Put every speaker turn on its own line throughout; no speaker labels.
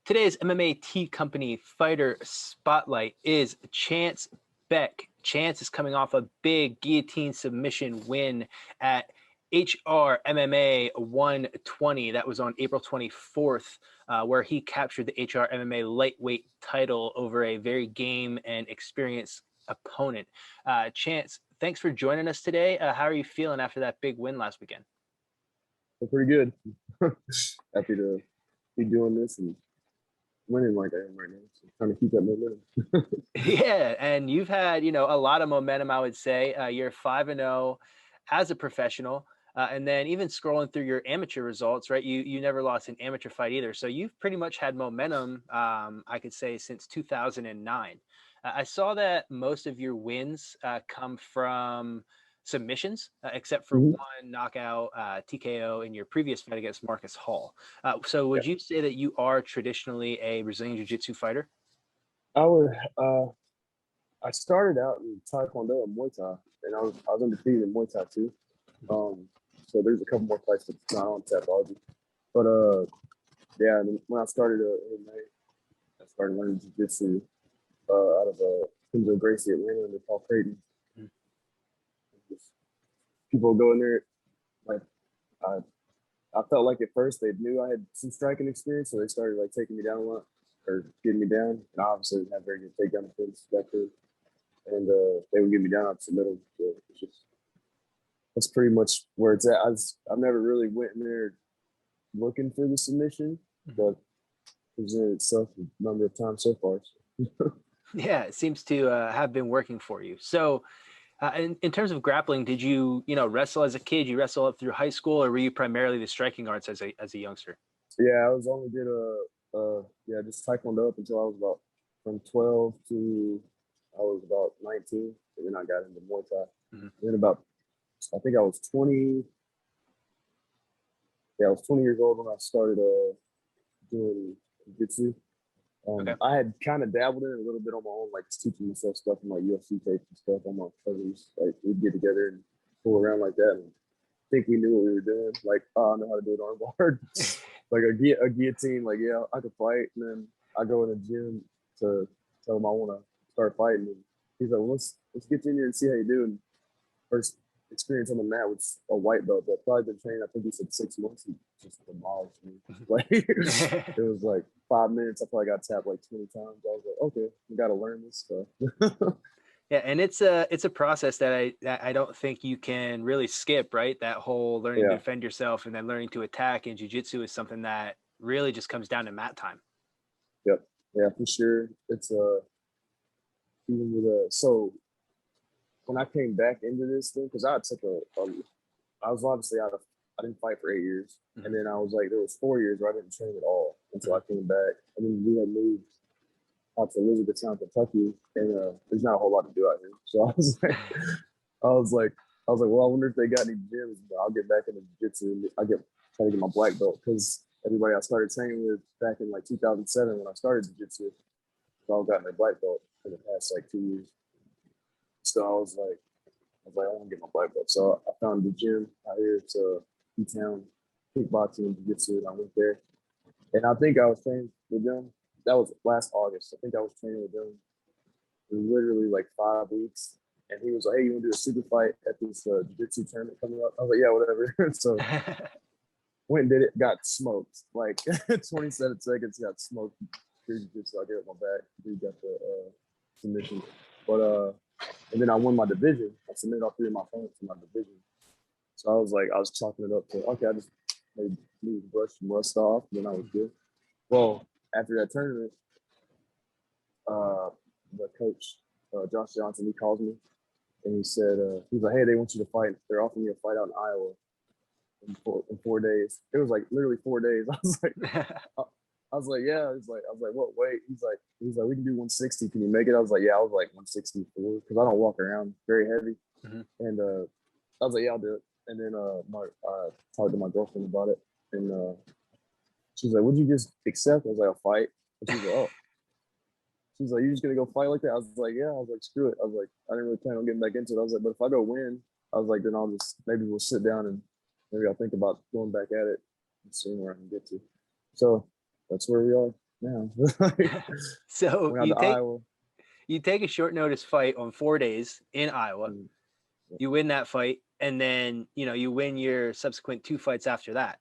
Today's MMA T Company fighter spotlight is Chance Beck. Chance is coming off a big guillotine submission win at HR MMA 120. That was on April 24th, where he captured the HR MMA lightweight title over a very game and experienced opponent. Chance, thanks for joining us today. How are you feeling after that big win last weekend?
Feel pretty good. Happy to be doing this and winning like I am right now. So trying to keep that momentum.
Yeah, and you've had, a lot of momentum, I would say. You're 5-0 as a professional. And then even scrolling through your amateur results, right? You never lost an amateur fight either. So you've pretty much had momentum, I could say, since 2009. I saw that most of your wins come from submissions, except for
Mhm.
one knockout TKO in your previous fight against Marcus Hall. So
Yeah.
would you say that you are traditionally a Brazilian Jiu-Jitsu fighter?
I would I started out in Taekwondo and Muay Thai, and I was undefeated in Muay Thai too. Um so there's a couple more fights that's not on Tapology. But yeah, and then when I started MMA, I started learning jiu-jitsu out of Kenzo Gracie Atlanta under Paul Creighton.
Mhm.
Just people go in there like I I felt like at first they knew I had some striking experience, so they started like taking me down a lot or getting me down. And I obviously didn't have very good takedown defense back then. And they would get me down up to the middle. So it's just that's pretty much where it's at. I've never really went in there looking for the submission,
Mhm.
but presented itself a number of times so far. So.
Yeah, it seems to have been working for you. So, in terms of grappling, did you, wrestle as a kid? You wrestle up through high school, or were you primarily the striking arts as a youngster?
Yeah, I was only did yeah, just Taekwondo up until I was about from 12 to I was about 19, and then I got into Muay Thai.
Mhm.
Then about I think I was 20. Yeah, I was 20 years old when I started doing jiu-jitsu.
Okay.
I had kind of dabbled in it a little bit on my own, like just teaching myself stuff from like UFC tapes and stuff on my cousins. Like we'd get together and fool around like that and think we knew what we were doing. Like, oh, I know how to do an armbar. Like a guillotine, like, yeah, I could fight. And then I go in the gym to tell him I want to start fighting. And he's like, well, let's get you in here and see how you do. And first experience on the mat was a white belt, but probably been training, I think he said 6 months. He just demolished me. Like, it was like 5 minutes. I probably got tapped like 20 times. I was like, okay, we got to learn this stuff.
Yeah, and it's a process that I don't think you can really skip, right? That whole learning to
Yeah.
defend yourself and then learning to attack in jiu-jitsu is something that really just comes down to mat time.
Yep. Yeah, for sure. It's even with so when I came back into this thing, because I took I was obviously I didn't fight for 8 years. And
Mhm.
then I was like, there was 4 years where I didn't train at all until I
Mhm.
came back. And then we had moved out to Elizabethtown, Kentucky, and there's not a whole lot to do out here. So I was like, well, I wonder if they got any gyms. But I'll get back into jiu-jitsu. I get try to get my black belt because everybody I started training with back in like 2007 when I started jiu-jitsu, they all got my black belt in the past like 2 years. So I want to get my black belt. So I found the gym out here to E-Town kickboxing and jiu-jitsu, and I went there. And I think I was training with them. That was last August. I think I was training with them for literally like 5 weeks. And he was like, hey, you want to do a super fight at this jiu-jitsu tournament coming up? I was like, yeah, whatever. So went and did it, got smoked. Like 27 seconds, got smoked. Jiu-jitsu, I gave it my back. Dude got the submission. But and then I won my division. I submitted all three of my opponents in my division. So I was chalking it up to, okay, I just maybe need to brush some rust off, and then I was good. Well, after that tournament, uh, the coach, Josh Johnson, he calls me and he said, he's like, hey, they want you to fight. They're offering you a fight out in Iowa in 4 days. It was like literally 4 days. I, I was like, yeah. I was like, what weight? He's like, we can do 160. Can you make it? I was like, yeah, I was like 164 because I don't walk around very heavy.
Mhm.
And I was like, yeah, I'll do it. And then I talked to my girlfriend about it, and she's like, would you just accept? I was like, a fight. And she's like, oh. She's like, you just gonna go fight like that? I was like, yeah. I was like, screw it. I was like, I didn't really plan on getting back into it. I was like, but if I go win, I was like, then I'll just maybe we'll sit down and maybe I'll think about going back at it and seeing where I can get to. So that's where we are. Yeah.
So
Went out to Iowa.
you take a short notice fight on 4 days in Iowa.
And,
You win that fight, and then you win your subsequent 2 fights after that.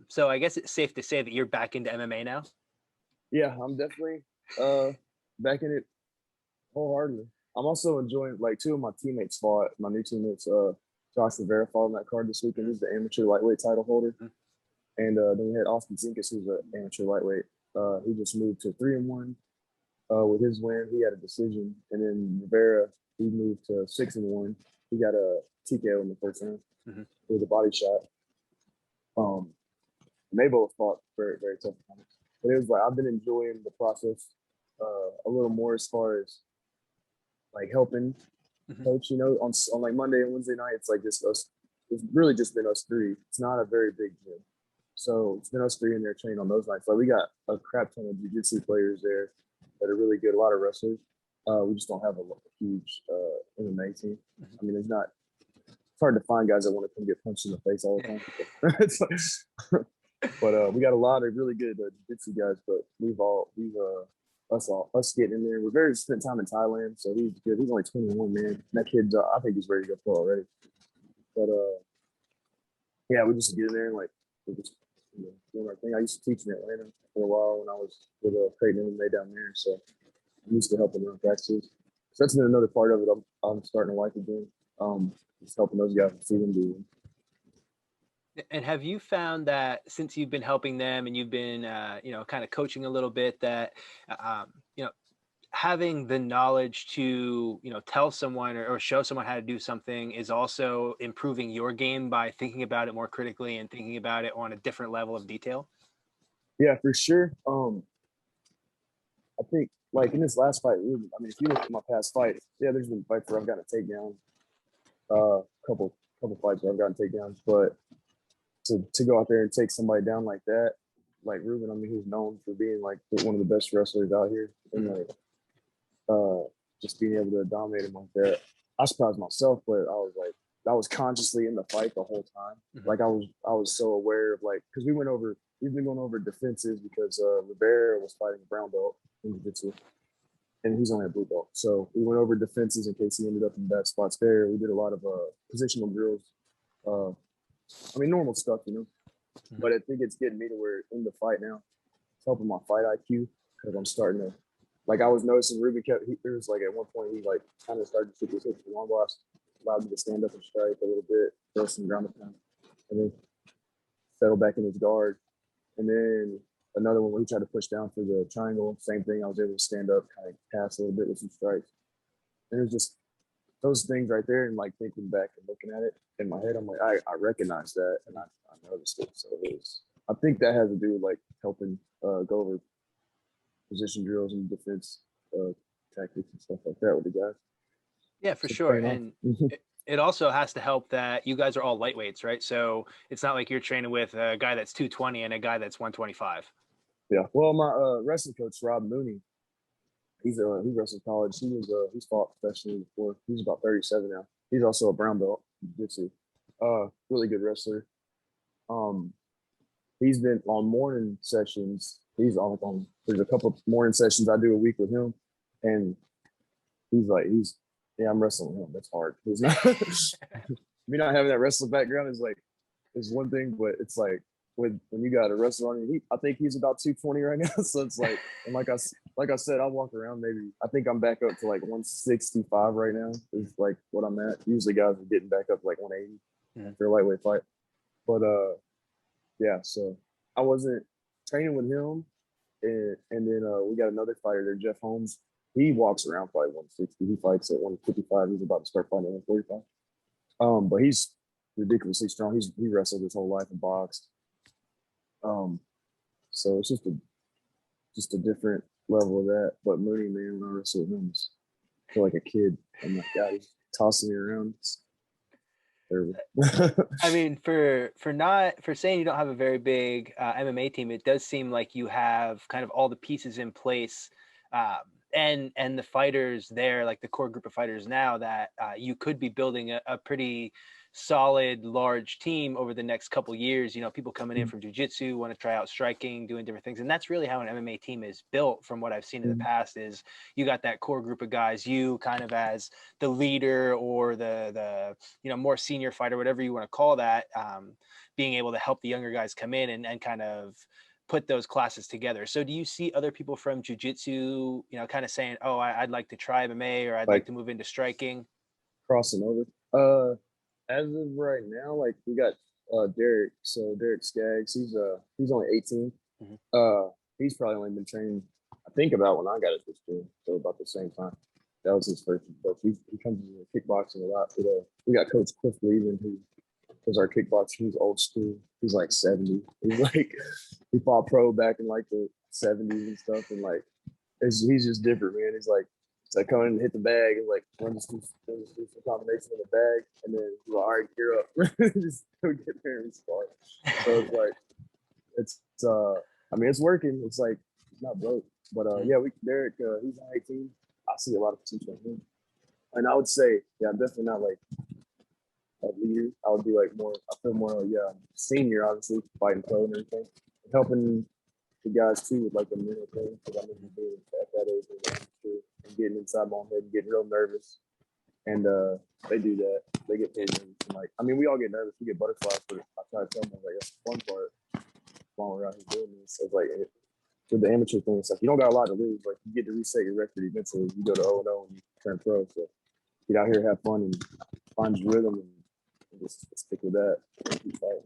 So I guess it's safe to say that you're back into MMA now.
yeah, I'm definitely back in it wholeheartedly. I'm also enjoying, like, two of my teammates fought. My new teammates, Josh Rivera fought on that card this weekend. He's the amateur lightweight title holder. And then we had Austin Zinkus, who's an amateur lightweight. He just moved to 3-1 with his win. He had a decision. And then Rivera, he moved to 6-1. He got a TKO in the first round with a body shot. And they both fought very, very tough opponents. But it was like, I've been enjoying the process a little more as far as like helping coach, on like Monday and Wednesday night, it's like just us. It's really just been us three. It's not a very big gym. So it's been us three in there training on those nights. Like, we got a crap ton of jiu-jitsu players there that are really good, a lot of wrestlers. We just don't have a huge MMA team. I mean, it's hard to find guys that want to come get punched in the face all the time. But we got a lot of really good jiu-jitsu guys, but us getting in there. We're very spent time in Thailand, so he's good. He's only 21, man. And that kid, I think he's ready to go pro already. But yeah, we just get in there and like we're just doing our thing. I used to teach in Atlanta for a while when I was with Creighton MMA down there, so I'm used to helping run practices. So that's been another part of it. I'm starting to like again. Just helping those guys and see them do.
And have you found that since you've been helping them and you've been, kind of coaching a little bit, that, having the knowledge to, tell someone or show someone how to do something is also improving your game by thinking about it more critically and thinking about it on a different level of detail?
Yeah, for sure. I think like in this last fight, I mean, if you look at my past fights, yeah, there's been fights where I've gotten a takedown, couple fights where I've gotten takedowns, but to go out there and take somebody down like that, like Ruben, I mean, who's known for being like one of the best wrestlers out here, and like just being able to dominate him like that, I surprised myself, but I was consciously in the fight the whole time. Like I was so aware of, like, because we've been going over defenses because Rivera was fighting a brown belt in jiu-jitsu, and he's only a blue belt. So we went over defenses in case he ended up in bad spots there. We did a lot of positional drills. I mean, normal stuff, But I think it's getting me to where in the fight now, it's helping my fight IQ because I'm starting to, like, I was noticing Ruben there was like at one point he like kind of started to shoot his hips for long blast, allowed me to stand up and strike a little bit, throw some ground and pound, and then settle back in his guard. And then another one where he tried to push down for the triangle, same thing. I was able to stand up, kind of pass a little bit with some strikes. And it was just those things right there, and like thinking back and looking at it in my head, I'm like, I recognize that, and I noticed it. So I think that has to do with like helping go over position drills and defense tactics and stuff like that with the guys.
Yeah, for sure. And it also has to help that you guys are all lightweights, right? So it's not like you're training with a guy that's 220 and a guy that's 125.
Yeah. Well, my wrestling coach, Rob Mooney, he wrestled college. He's fought professionally before. He's about 37 now. He's also a brown belt jiu-jitsu. Really good wrestler. He's been on morning sessions. There's a couple of morning sessions I do a week with him, and I'm wrestling with him. That's hard. He's not me not having that wrestling background is one thing, but it's like when you got a wrestler on you, I think he's about 220 right now. So it's like, and like I said, I'll walk around I think I'm back up to like 165 right now is like what I'm at. Usually guys are getting back up to like 180 for a lightweight fight. But yeah, so I wasn't training with him, and then we got another fighter there, Jeff Holmes. He walks around probably 160. He fights at 155. He's about to start fighting at 145. But he's ridiculously strong. He wrestled his whole life and boxed. So it's just a different level of that. But Mooney, man, when I wrestle with him, I feel like a kid. I'm like, God, he's tossing me around.
I mean, for saying you don't have a very big MMA team, it does seem like you have kind of all the pieces in place and the fighters there, like the core group of fighters now, that you could be building a pretty solid large team over the next couple years. You know, people coming in from jiu-jitsu want to try out striking, doing different things, and that's really how an MMA team is built. From what I've seen in the past, is you got that core group of guys, you kind of as the leader or the you know, more senior fighter, whatever you want to call that, being able to help the younger guys come in and kind of put those classes together. So do you see other people from jiu-jitsu, you know, kind of saying, oh, I'd like to try MMA, or I'd like to move into striking?
Crossing over. As of right now, like we got Derek. So Derek Skaggs, he's only 18. He's probably only been training, I think, about when I got at this gym, so about the same time. That was his first book. He comes into kickboxing a lot. But, we got Coach Cliff Levin, who was our kickboxer. He's old school. He's like 70. He's like, he fought pro back in like the 70s and stuff. And like, he's just different, man. He's like come in and hit the bag and like run this some combination in the bag, and then he's like, all right, gear up. Just go get there and start. So it's like, I mean, it's working. It's like, it's not broke. But yeah, Derek, he's 18. I see a lot of potential in him. And I would say, yeah, I'm definitely not like a leader. I would be like more, I feel more like, yeah, senior, obviously, fighting pro and everything. Helping the guys too with like the mental thing, because I'm being at that age and getting inside my own head and getting real nervous. And they do that. They get paid nervous. And like, I mean, we all get nervous. We get butterflies, but I try to tell them, like, that's the fun part while we're out here doing this. It's like, with the amateur thing, it's like, you don't got a lot to lose. Like, you get to reset your record eventually. You go to 0-0 and you turn pro. So get out here, have fun, and find your rhythm, and just stick with that and keep fighting.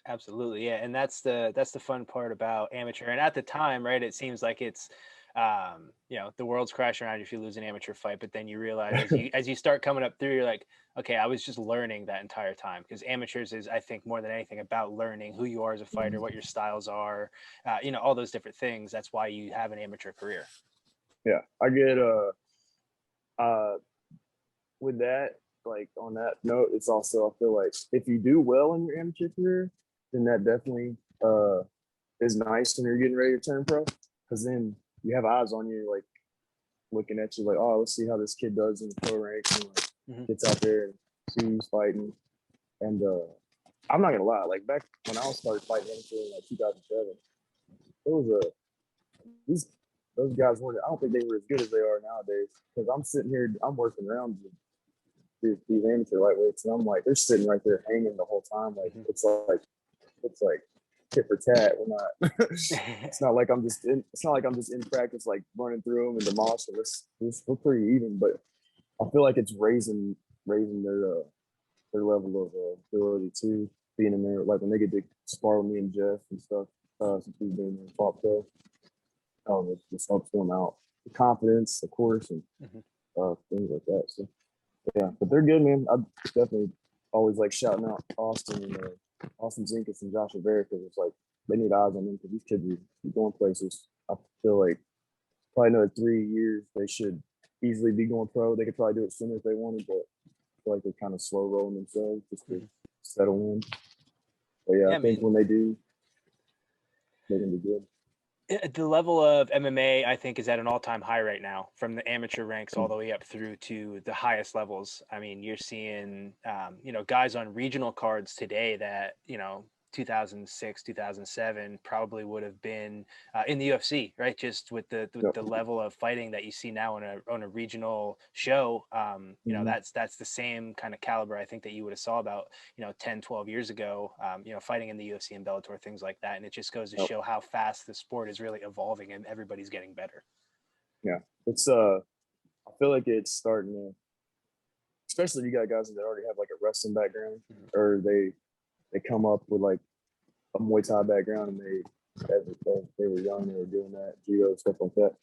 Absolutely. Yeah. And that's the fun part about amateur. And at the time, right, it seems like it's, you know, the world's crashing around you if you lose an amateur fight, but then you realize as you start coming up through, you're like, okay, I was just learning that entire time, because amateurs is, I think, more than anything about learning who you are as a fighter, what your styles are, you know, all those different things. That's why you have an amateur career.
Yeah. I get, with that, like on that note, it's also, I feel like if you do well in your amateur career, then that definitely is nice when you're getting ready to turn pro, because then you have eyes on you, like looking at you, like, oh, let's see how this kid does in the pro ranks, and like gets out there and sees fighting. And I'm not gonna lie, like back when I started fighting amateur in like 2007, it was those guys weren't. I don't think they were as good as they are nowadays, because I'm sitting here, I'm working around these amateur lightweights, and I'm like, they're sitting right there hanging the whole time. Like it's like tit for tat. We're not. It's not like I'm just in practice like running through them and demolishing. We're pretty even, but I feel like it's raising their level of ability too. Being in there, like when they get to spar with me and Jeff and stuff, since we've been in fought pro, it just helps them out. The confidence, of course, and things like that. So yeah, but they're good, man. I definitely always like shouting out Austin and Austin Zinkus and Josh Rivera, because it's like they need eyes on them, because these kids are going places. I feel like probably another 3 years they should easily be going pro. They could probably do it sooner if they wanted, but I feel like they're kind of slow rolling themselves just to settle in. But yeah, I think when they do, they're gonna be good.
The level of MMA, I think, is at an all-time high right now, from the amateur ranks all the way up through to the highest levels. I mean, you're seeing, you know, guys on regional cards today that, you know, 2006, 2007 probably would have been in the UFC, right? Just with the level of fighting that you see now on a regional show, you know, that's the same kind of caliber, I think, that you would have saw about, you know, 10, 12 years ago, you know, fighting in the UFC and Bellator, things like that. And it just goes to show how fast the sport is really evolving and everybody's getting better.
Yeah. It's I feel like it's starting to, especially you got guys that already have like a wrestling background, or they come up with like a Muay Thai background, and they were young, they were doing that, judo, stuff like that.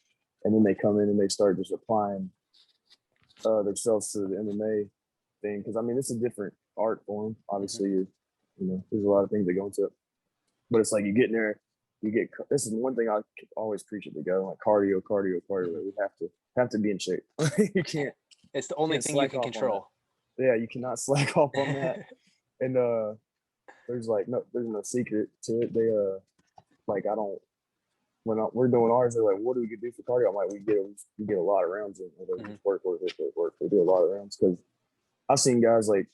And then they come in and they start just applying themselves to the MMA thing. Because I mean, it's a different art form. Obviously, you know, there's a lot of things that go into it. But it's like you get in there, this is one thing I always preach at the go, like cardio. We have to be in shape. You can't.
It's the only thing you can control.
Yeah, you cannot slack off on that. And there's no secret to it. They like, I don't when we're doing ours, they're like, "What do we do for cardio?" I'm like, "We get a lot of rounds in. Like,
Mhm.
just work. We do a lot of rounds because I've seen guys like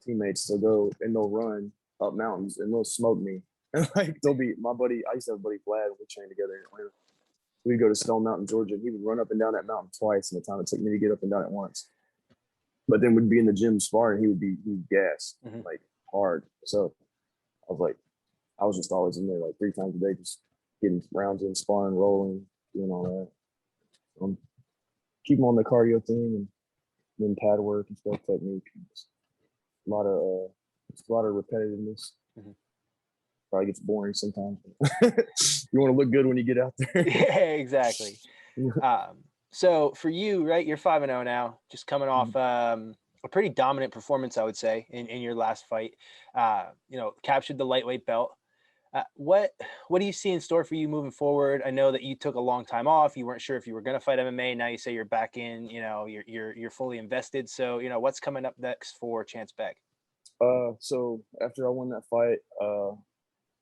teammates. They'll go and they'll run up mountains and they'll smoke me. And like they'll be my buddy. I used to have a buddy Vlad. We trained together in Atlanta. We'd go to Stone Mountain, Georgia. And he would run up and down that mountain twice in the time it took me to get up and down it once. But then we'd be in the gym sparring. He'd gas
Mhm.
like hard. So I was like, I was just always in there like 3 times a day, just getting rounds in, sparring, rolling, doing all that. Keep them on the cardio thing and then pad work and stuff, technique. Just a lot of repetitiveness.
Mhm.
Probably gets boring sometimes. You want to look good when you get out there.
Yeah, exactly. So for you, right, you're 5-0 now, just coming off a pretty dominant performance, I would say, in your last fight. Captured the lightweight belt. What do you see in store for you moving forward? I know that you took a long time off. You weren't sure if you were going to fight MMA. Now you say you're back in. You're fully invested. So what's coming up next for Chance Beck?
So after I won that fight,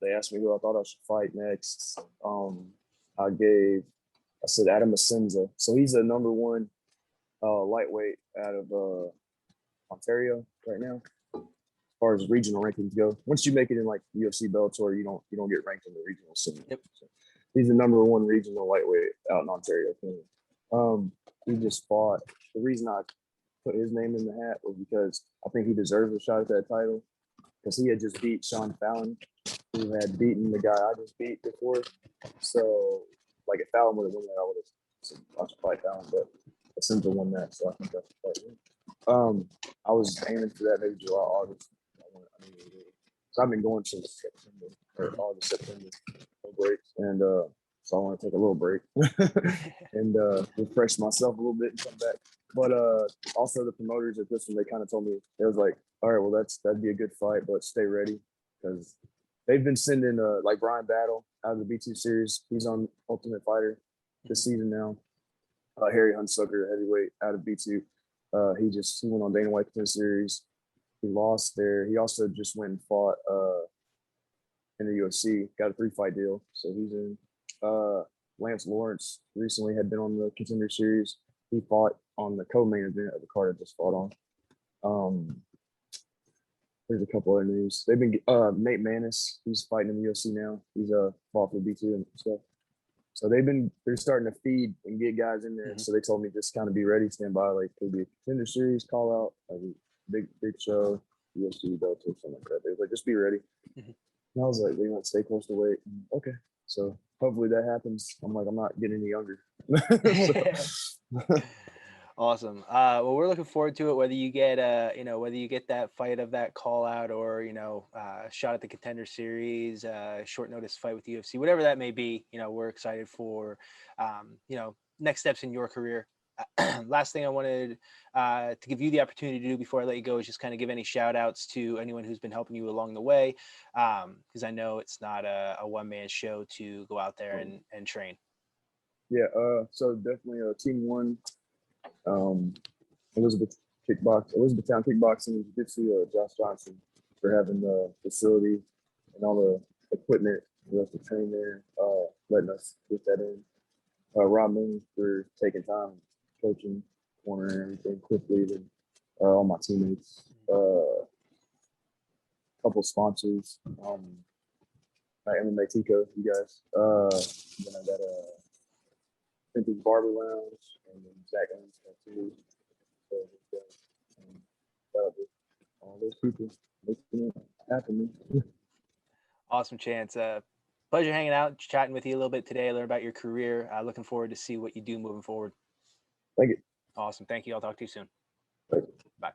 they asked me who I thought I should fight next. I said Adam Asenza. So he's the number one lightweight out of Ontario right now, as far as regional rankings go. Once you make it in like UFC Bellator, you don't get ranked in the regional scene.
Yep.
So he's the number one regional lightweight out in Ontario. He just fought. The reason I put his name in the hat was because I think he deserves a shot at that title because he had just beat Sean Fallon, who had beaten the guy I just beat before. So, like, if Fallon would have won that, I should fight Fallon, but Asenza won that, so I think that's fight him. I was aiming for that maybe July, August. So I've been going since September or August, September, no breaks, and so I want to take a little break and refresh myself a little bit and come back. But also the promoters at this one, they kind of told me, it was like, all right, well that'd be a good fight, but stay ready because they've been sending like Brian Battle out of the B2 series. He's on Ultimate Fighter this season now. Harry Hunsucker, heavyweight out of B2. He went on Dana White Contender Series. He lost there. He also just went and fought in the UFC. Got a 3-fight deal, so he's in. Lance Lawrence recently had been on the Contender Series. He fought on the co-main event of the card I just fought on. There's a couple other news. They've been Nate Maness. He's fighting in the UFC now. He's fought for B2 and stuff. So they're starting to feed and get guys in there.
Mm-hmm.
So they told me just kind of be ready, stand by. Like could be a Contender Series call out, like a big show, UFC belt or something like that. They was like just be ready. Mm-hmm. And I was like, they want to stay close to weight. Okay, so hopefully that happens. I'm like, I'm not getting any younger.
Awesome. Well, we're looking forward to it. Whether you get that fight of that call out or shot at the Contender Series, short notice fight with the UFC, whatever that may be. We're excited for next steps in your career. Last thing I wanted to give you the opportunity to do before I let you go is just kind of give any shout outs to anyone who's been helping you along the way, because I know it's not a one-man show to go out there and train.
Yeah, so definitely Team One, Elizabethtown Kickboxing and Jiu-Jitsu, Josh Johnson for having the facility and all the equipment for us to train there, letting us get that in. Rob Moon for taking time, coaching, corner and everything quickly, and all my teammates. Couple sponsors, MMA Tico, you guys. Then I got Vintage Barber Lounge and then Zach Owens Tattoos. All those people making it happen.
Awesome, Chance. Pleasure hanging out, chatting with you a little bit today, learn about your career. Looking forward to see what you do moving forward.
Thank you.
Awesome. Thank you. I'll talk to you soon.
Thank you.
Bye.